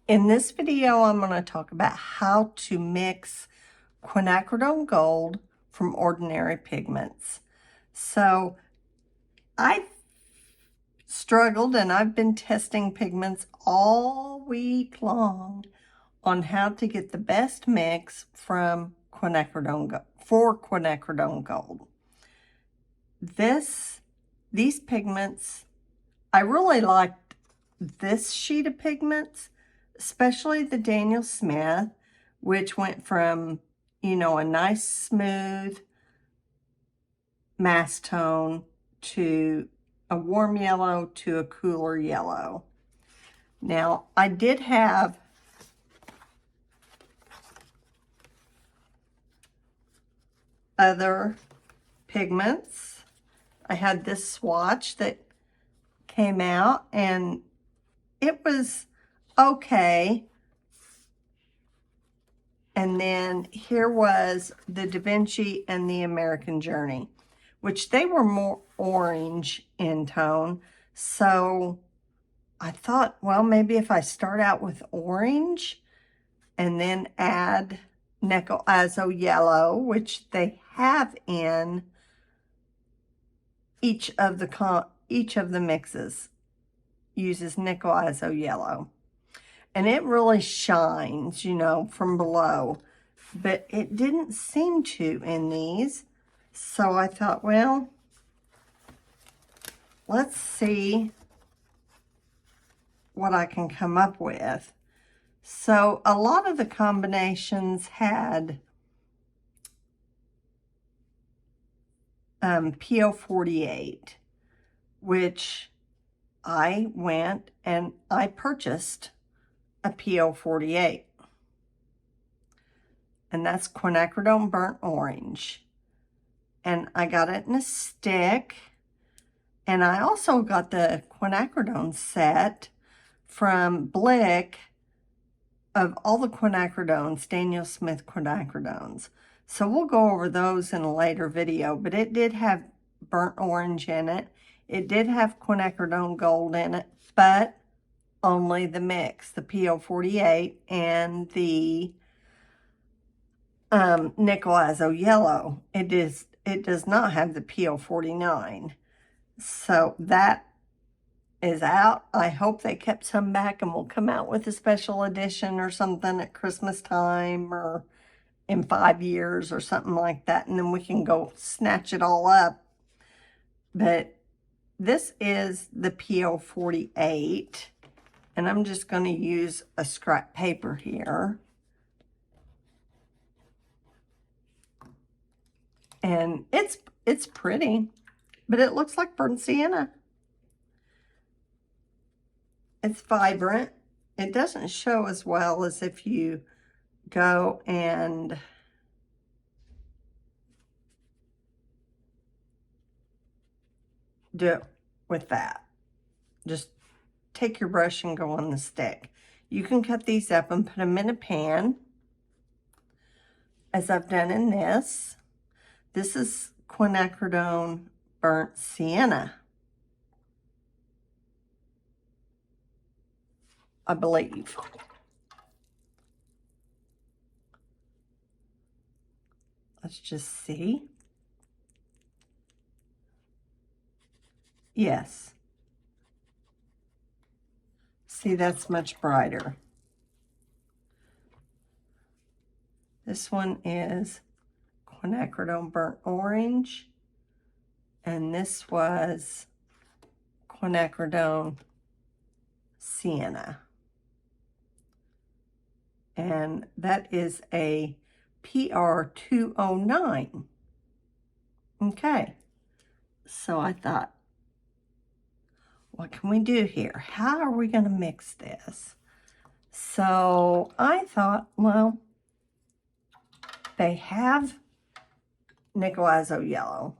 In this video, I'm going to talk about how to mix quinacridone gold from ordinary pigments. So I struggled and I've been testing pigments all week long on how to get the best mix from quinacridone gold. These pigments, I really liked this sheet of pigments, especially the Daniel Smith, which went from, a nice smooth mass tone to a warm yellow to a cooler yellow. Now, I did have other pigments. I had this swatch that came out and it was okay. And then here was the Da Vinci and the American Journey, which they were more orange in tone. So I thought, well, maybe if I start out with orange and then add Nickel Azo Yellow, which they have in each of the mixes, uses Nickel Azo Yellow. And it really shines, from below. But it didn't seem to in these. So I thought, well, let's see what I can come up with. So a lot of the combinations had PO48, which I went and I purchased a PO48. And that's quinacridone burnt orange. And I got it in a stick. And I also got the quinacridone set from Blick of all the quinacridones, Daniel Smith quinacridones. So we'll go over those in a later video, but it did have burnt orange in it. It did have quinacridone gold in it, but only the mix, the PO48 and the Nickel Azo Yellow. It does not have the PO49. So that is out. I hope they kept some back and will come out with a special edition or something at Christmas time or in 5 years or something like that, and then we can go snatch it all up. But this is the PO48, and I'm just going to use a scrap paper here. And it's pretty, but it looks like burnt sienna. It's vibrant. It doesn't show as well as if you go and do it with that. Just take your brush and go on the stick. You can cut these up and put them in a pan, as I've done in this. This is quinacridone burnt sienna, I believe. Let's just see. Yes. See, that's much brighter. This one is quinacridone burnt orange, and this was quinacridone sienna. And that is a PR209. Okay, so I thought, what can we do here? How are we going to mix this? So I thought, well, they have Nickel Azo Yellow.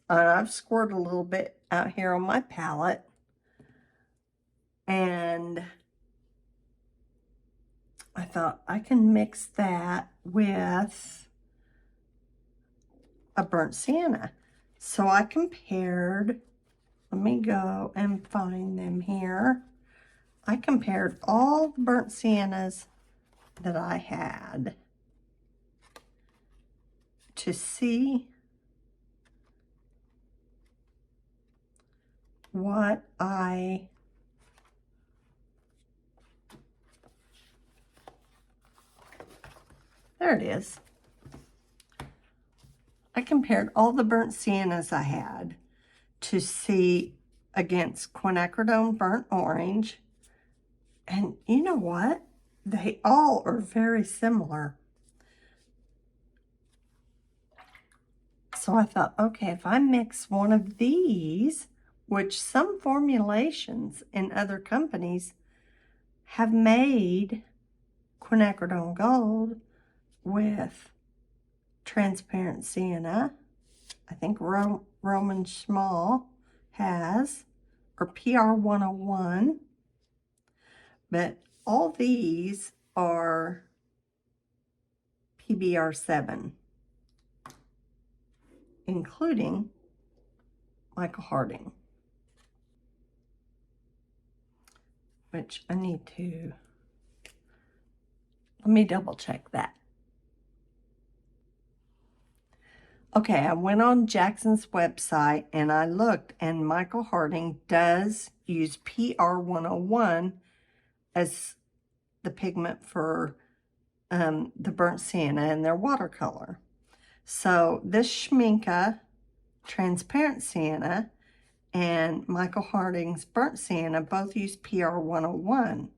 I've scored a little bit out here on my palette. And I thought I can mix that with a burnt sienna. So I compared, let me go and find them here. I compared all the burnt siennas that I had to see what there it is. I compared all the burnt siennas I had to see against Quinacridone burnt orange. And you know what? They all are very similar. So I thought, okay, if I mix one of these, which some formulations in other companies have made Quinacridone Gold with transparent sienna. I think Roman Small has, or PR 101. But all these are PBR 7, including Micheal Harding, which I need to, let me double check that. Okay, I went on Jackson's website and I looked, and Micheal Harding does use PR 101 as the pigment for the burnt sienna and their watercolor. So this Schminke transparent sienna and Micheal Harding's burnt sienna both use PR 101.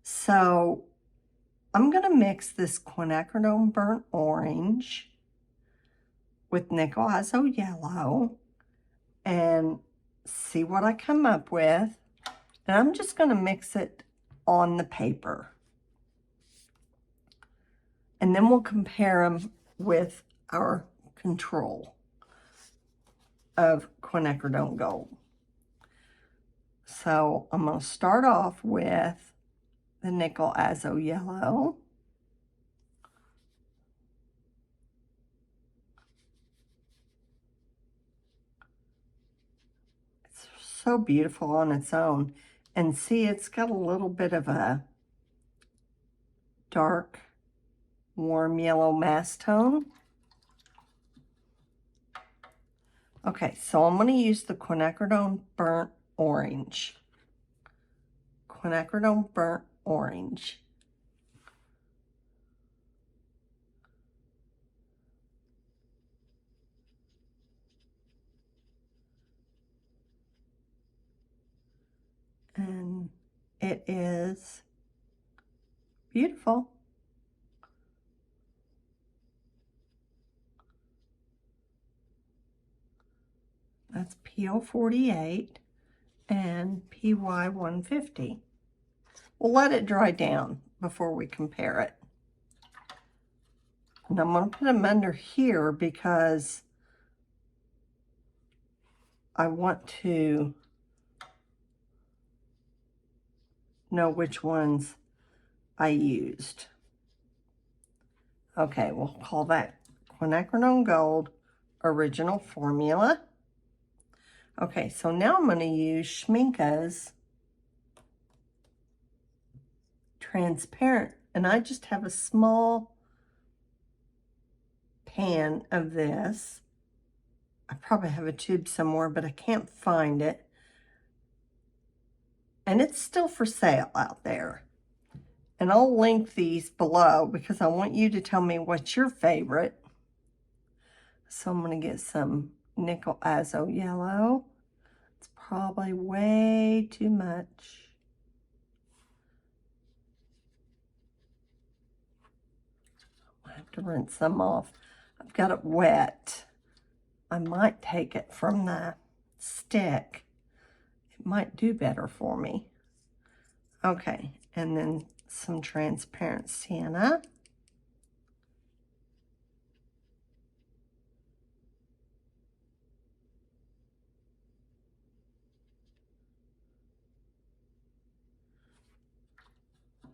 So I'm going to mix this Quinacridone burnt orange with Nickel Azo Yellow and see what I come up with. And I'm just going to mix it on the paper. And then we'll compare them with our control of Quinacridone Gold. So I'm going to start off with the Nickel Azo Yellow. It's so beautiful on its own. And see, it's got a little bit of a dark, warm yellow mass tone. Okay, so I'm going to use the Quinacridone Burnt Orange. Quinacridone Burnt Orange. And it is beautiful. That's PO 48 and PY 150. We'll let it dry down before we compare it. And I'm going to put them under here because I want to know which ones I used. Okay, we'll call that Quinacridone Gold Original Formula. Okay, so now I'm going to use Schminke's Transparent, and I just have a small pan of this. I probably have a tube somewhere, but I can't find it. And it's still for sale out there. And I'll link these below because I want you to tell me what's your favorite. So I'm going to get some Nickel Azo Yellow. It's probably way too much. I have to rinse some off. I've got it wet. I might take it from the stick. It might do better for me. Okay, and then some transparent sienna.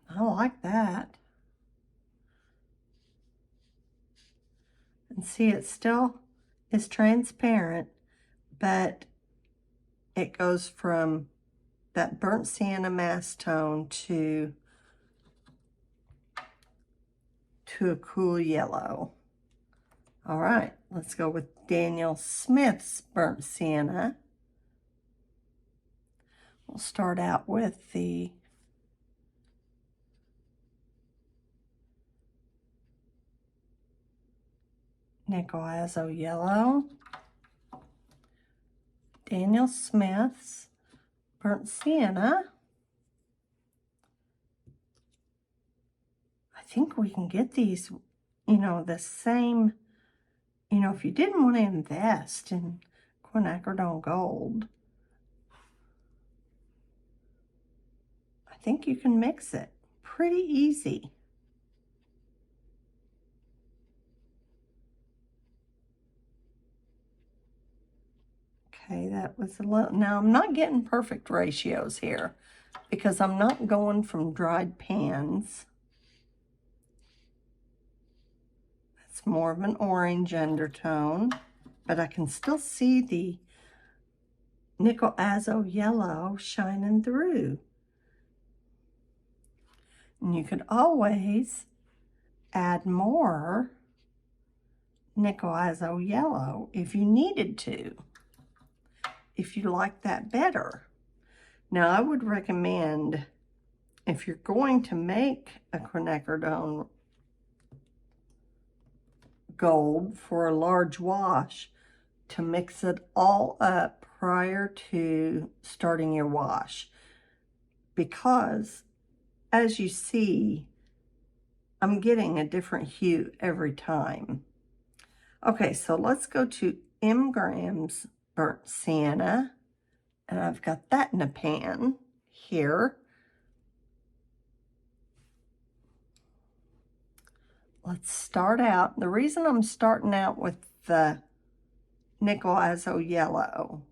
I like that. And see, it still is transparent, but it goes from that burnt sienna mass tone to a cool yellow. All right, let's go with Daniel Smith's burnt sienna. We'll start out with the Nickel Azo Yellow, Daniel Smith's burnt sienna. I think we can get these, you know, the same, you know, if you didn't want to invest in Quinacridone Gold, I think you can mix it pretty easy. Okay, that was a little, now I'm not getting perfect ratios here because I'm not going from dried pans. It's more of an orange undertone, but I can still see the Nickel Azo Yellow shining through. And you could always add more Nickel Azo Yellow if you needed to, if you like that better. Now, I would recommend, if you're going to make a Quinacridone Gold for a large wash, to mix it all up prior to starting your wash, because as you see, I'm getting a different hue every time. Okay, so let's go to M. Graham's burnt sienna, and I've got that in a pan here. Let's start out. The reason I'm starting out with the Nickel Azo Yellow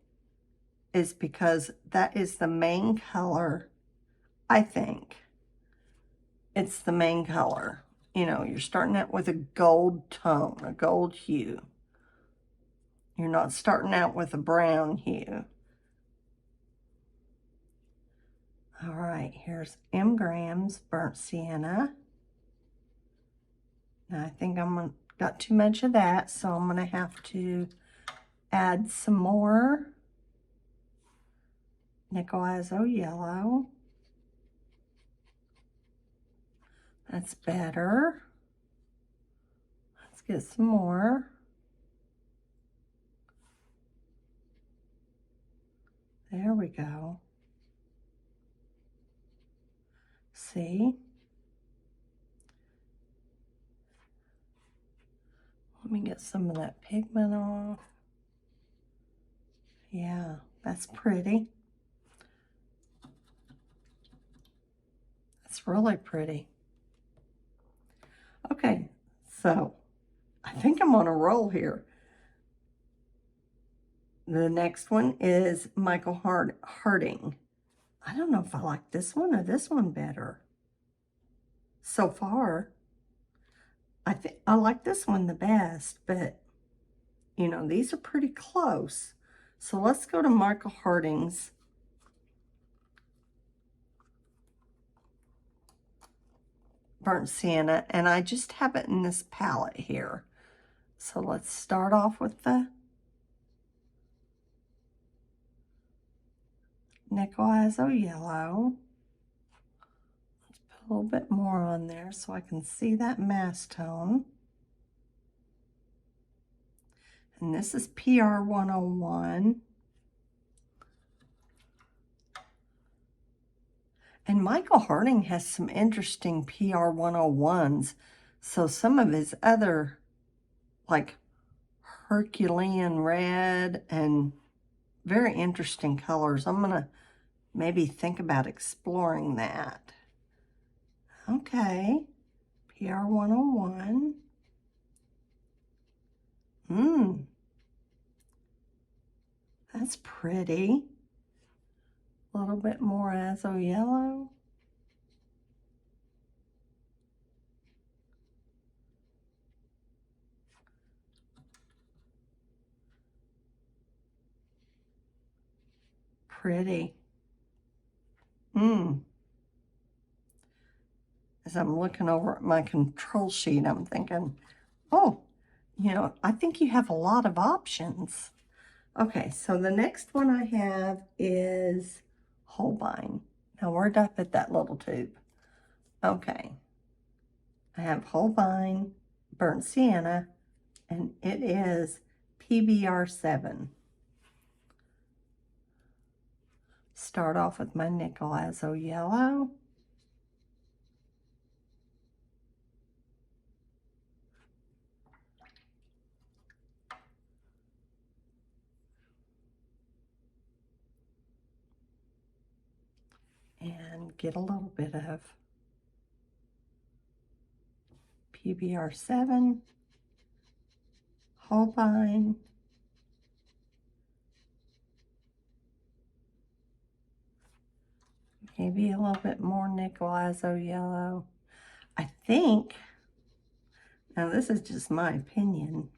is because that is the main color. I think it's the main color. You know, you're starting out with a gold tone, a gold hue. You're not starting out with a brown hue. All right, here's M. Graham's burnt sienna. Now I think got too much of that, so I'm gonna have to add some more Nickel Azo Yellow. That's better. Let's get some more. There we go. See? Let me get some of that pigment off. Yeah, that's pretty. That's really pretty. Okay, so I think I'm on a roll here. The next one is Micheal Harding. I don't know if I like this one or this one better. So far, I think I like this one the best, but you know, these are pretty close. So let's go to Micheal Harding's burnt sienna, and I just have it in this palette here. So let's start off with the Nickel Azo Yellow. Let's put a little bit more on there so I can see that mass tone. And this is PR 101. And Micheal Harding has some interesting PR 101s. So some of his other, like Herculean red and very interesting colors. I'm gonna maybe think about exploring that. Okay, PR 101. That's pretty. A little bit more Azo Yellow. Pretty. As I'm looking over at my control sheet, I'm thinking, oh, you know, I think you have a lot of options. Okay, so the next one I have is Holbein. Now, where'd I put that little tube? Okay, I have Holbein burnt sienna, and it is PBR7. Start off with my Nickel Azo Yellow. And get a little bit of PBR7, Holbein, maybe a little bit more Nickel Azo Yellow. I think, now this is just my opinion,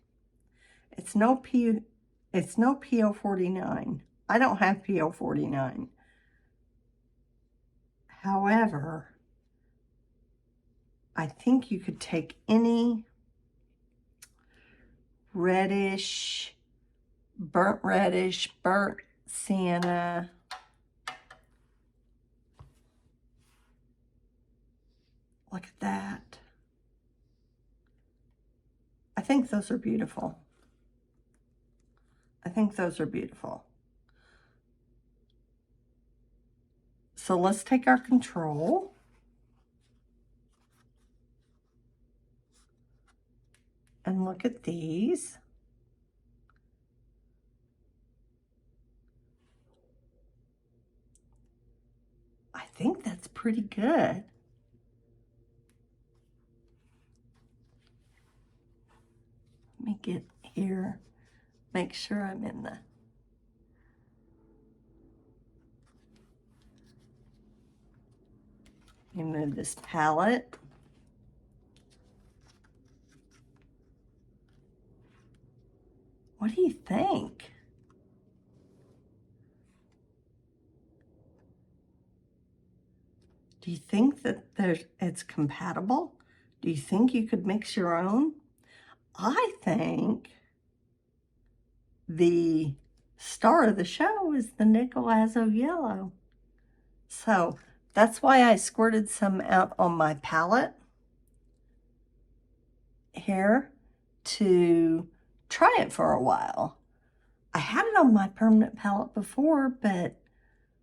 it's no PO49. I don't have PO49. However, I think you could take any reddish, burnt sienna, look at that. I think those are beautiful. I think those are beautiful. So let's take our control and look at these. I think that's pretty good. Let me get here, make sure I'm in the, let me move this palette. What do you think? Do you think that it's compatible? Do you think you could mix your own? I think the star of the show is the Nickel Azo Yellow. So that's why I squirted some out on my palette here to try it for a while. I had it on my permanent palette before, but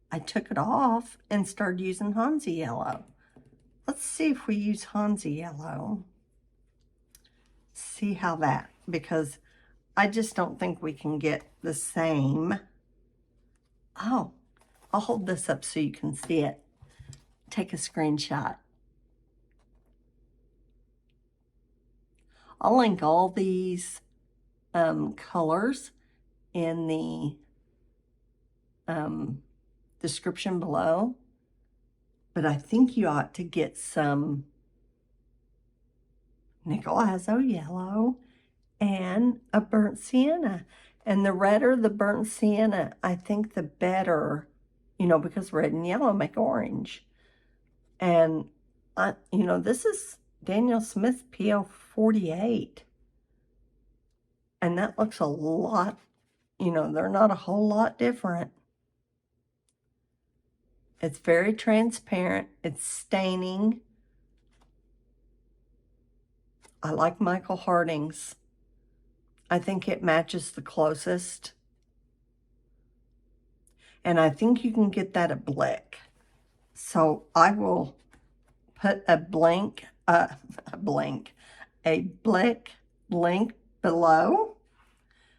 I took it off and started using Hansa Yellow. Let's see if we use Hansa Yellow. See how that, because I just don't think we can get the same. Oh, I'll hold this up so you can see it. Take a screenshot. I'll link all these colors in the description below, but I think you ought to get some Nickel Azo Yellow and a burnt sienna. And the redder the burnt sienna, I think the better, you know, because red and yellow make orange. And, you know, this is Daniel Smith PO48. And that looks a lot, you know, they're not a whole lot different. It's very transparent. It's staining. I like Micheal Harding's. I think it matches the closest. And I think you can get that at Blick. So I will put a Blick link below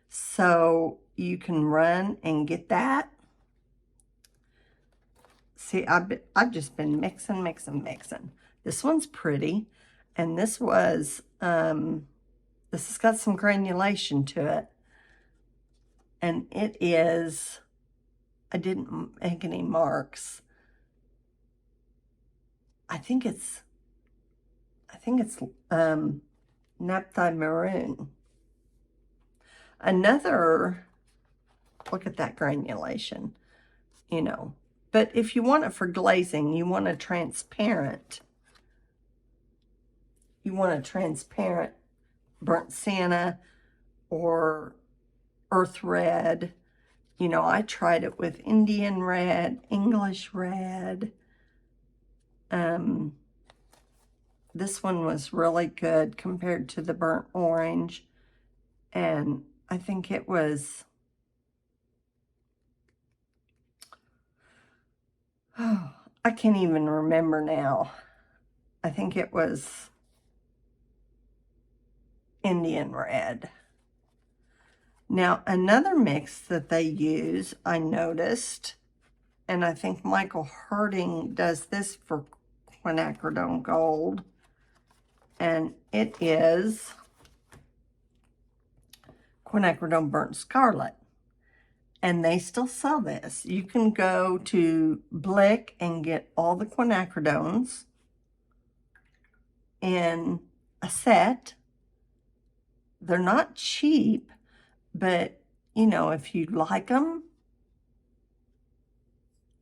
so you can run and get that. See, I've just been mixing. This one's pretty, and this was, this has got some granulation to it, and it is, I didn't make any marks. I think it's naphtha maroon. Another, look at that granulation, you know, But if you want it for glazing, you want a transparent. You want a transparent burnt sienna or earth red. You know, I tried it with Indian red, English red. This one was really good compared to the burnt orange. And I think it was, oh, I can't even remember now. I think it was Indian red. Now, another mix that they use, I noticed, and I think Micheal Harding does this for Quinacridone Gold, and it is Quinacridone Burnt Scarlet. And they still sell this. You can go to Blick and get all the quinacridones in a set. They're not cheap, but you know, if you like them,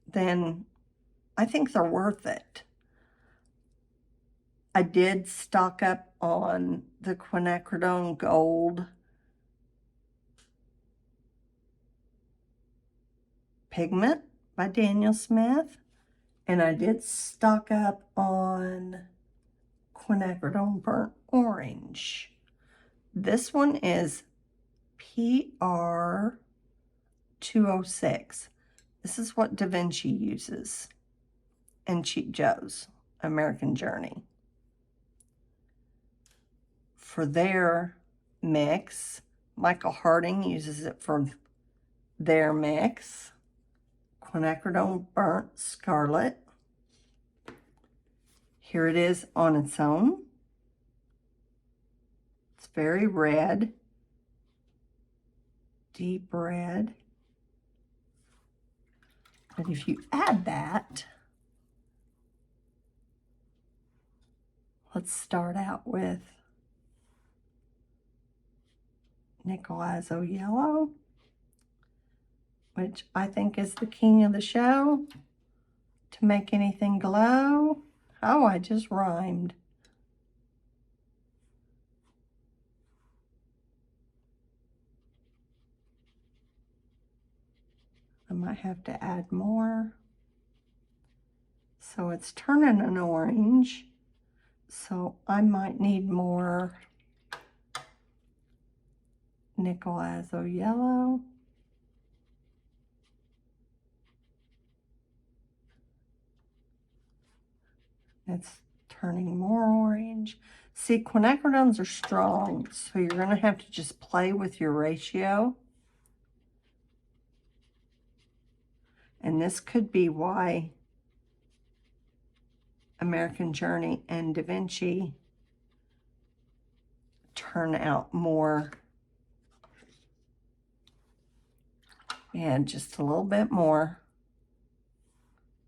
then I think they're worth it. I did stock up on the Quinacridone Gold Pigment by Daniel Smith, and I did stock up on Quinacridone Burnt Orange. This one is PR 206. This is what Da Vinci uses and Cheap Joe's American Journey for their mix. Micheal Harding uses it for their mix. Quinacridone Burnt Scarlet. Here it is on its own. It's very red, deep red. But if you add that, let's start out with Nickel Azo Yellow, which I think is the king of the show to make anything glow. Oh, I just rhymed. I might have to add more. So it's turning an orange, so I might need more Nickel Azo Yellow. It's turning more orange. See, quinacridones are strong, so you're going to have to just play with your ratio. And this could be why American Journey and Da Vinci turn out more. And just a little bit more.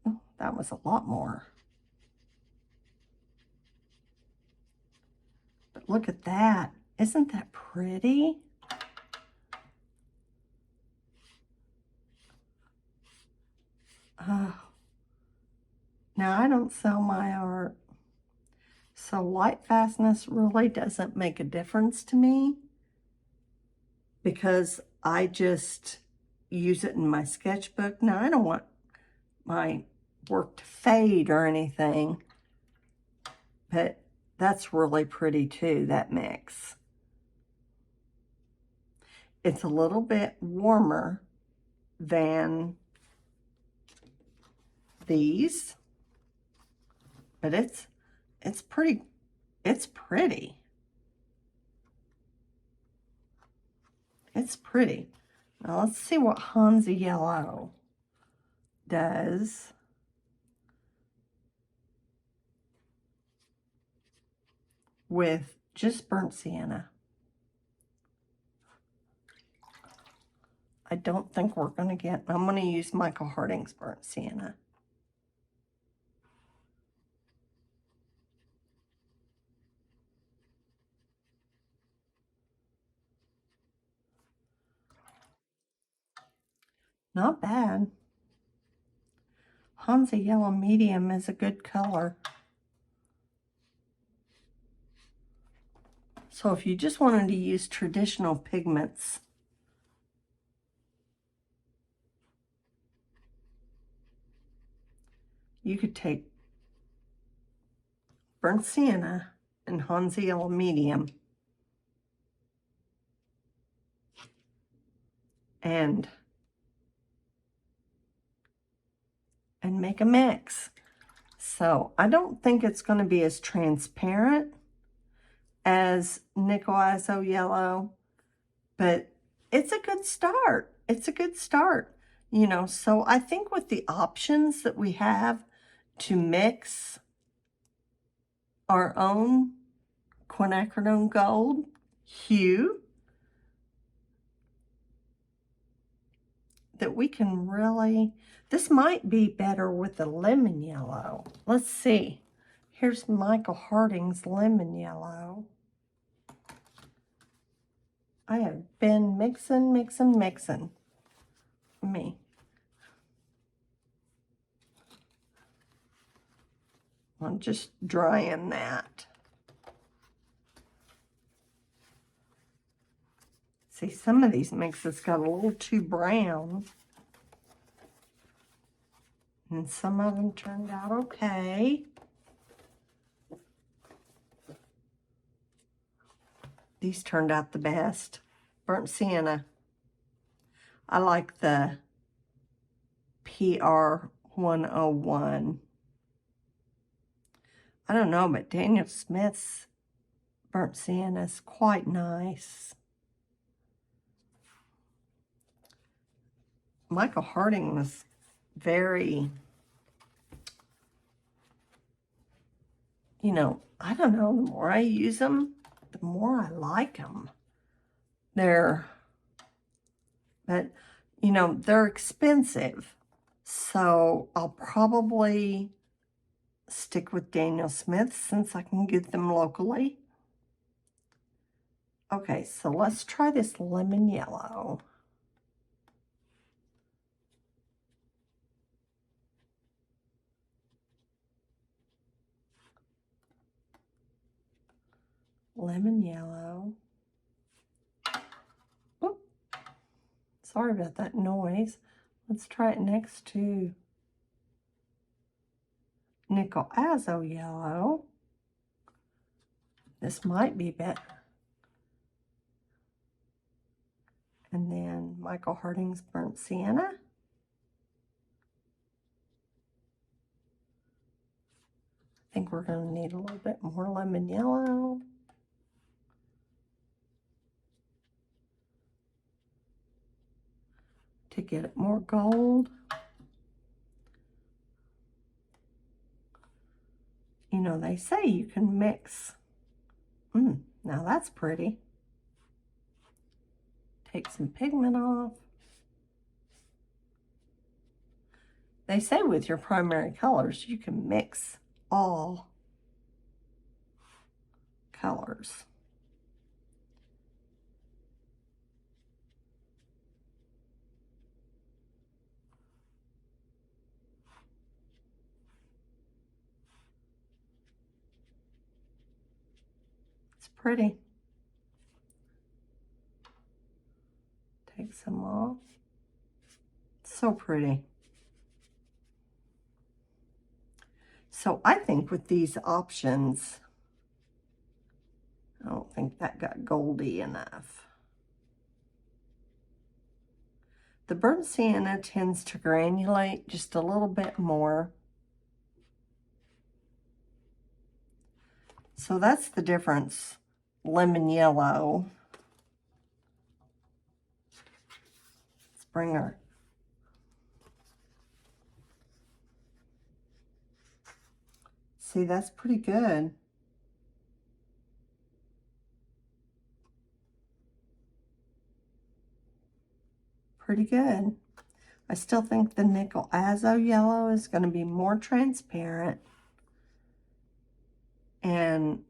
Oh, that was a lot more. But look at that. Isn't that pretty? Oh. Now, I don't sell my art, so light fastness really doesn't make a difference to me because I just use it in my sketchbook. Now, I don't want my work to fade or anything, but that's really pretty too, that mix. It's a little bit warmer than these, but it's pretty. It's pretty. It's pretty. Now let's see what Hansa Yellow does. With just burnt sienna. I don't think we're going to get, I'm going to use Micheal Harding's burnt sienna. Not bad. Hansa Yellow Medium is a good color. So if you just wanted to use traditional pigments, you could take burnt sienna and Hansa Yellow Medium and make a mix. So I don't think it's going to be as transparent as Nickel Azo Yellow, but it's a good start. It's a good start, you know. So I think with the options that we have to mix our own quinacridone gold hue, that we can really, this might be better with the lemon yellow. Let's see. Here's Micheal Harding's lemon yellow. I have been mixing. I'm just drying that. See, some of these mixes got a little too brown. And some of them turned out okay. These turned out the best. Burnt sienna. I like the PR 101. I don't know, but Daniel Smith's burnt sienna is quite nice. Micheal Harding was very, you know, I don't know, the more I use them, the more I like them. But, you know, they're expensive. So I'll probably stick with Daniel Smith since I can get them locally. Okay, so let's try this lemon yellow. Lemon yellow. Oh, sorry about that noise. Let's try it next to Nickel Azo Yellow. This might be better. And then Micheal Harding's burnt sienna. I think we're going to need a little bit more lemon yellow. To get it more gold. You know, they say you can mix. Now that's pretty. Take some pigment off. They say with your primary colors, you can mix all colors. It's pretty. Take some off. So pretty. So I think with these options, I don't think that got goldy enough. The burnt sienna tends to granulate just a little bit more. So that's the difference. Lemon yellow. Let's bring our see, that's pretty good. Pretty good. I still think the Nickel Azo Yellow is going to be more transparent. And,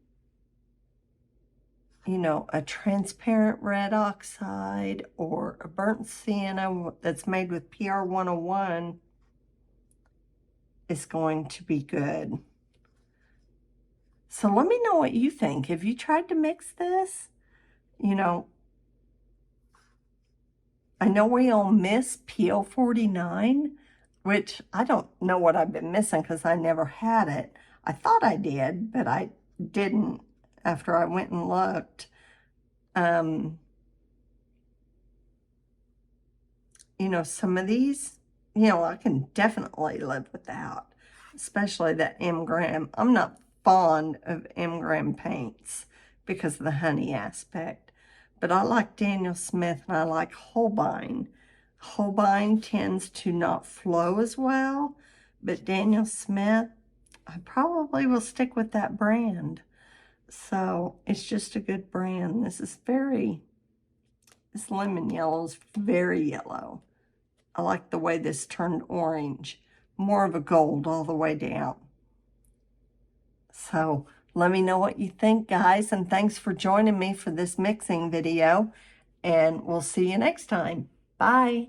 you know, a transparent red oxide or a burnt sienna that's made with PR 101 is going to be good. So let me know what you think. Have you tried to mix this? You know, I know we all miss PO49, which I don't know what I've been missing because I never had it. I thought I did, but I didn't after I went and looked. You know, some of these, you know, I can definitely live without, especially that M-Gram. I'm not fond of M-Gram paints because of the honey aspect, but I like Daniel Smith and I like Holbein. Holbein tends to not flow as well, but Daniel Smith, I probably will stick with that brand. So it's just a good brand. This lemon yellow is very yellow. I like the way this turned orange, more of a gold all the way down. So let me know what you think, guys, and thanks for joining me for this mixing video, and we'll see you next time. Bye.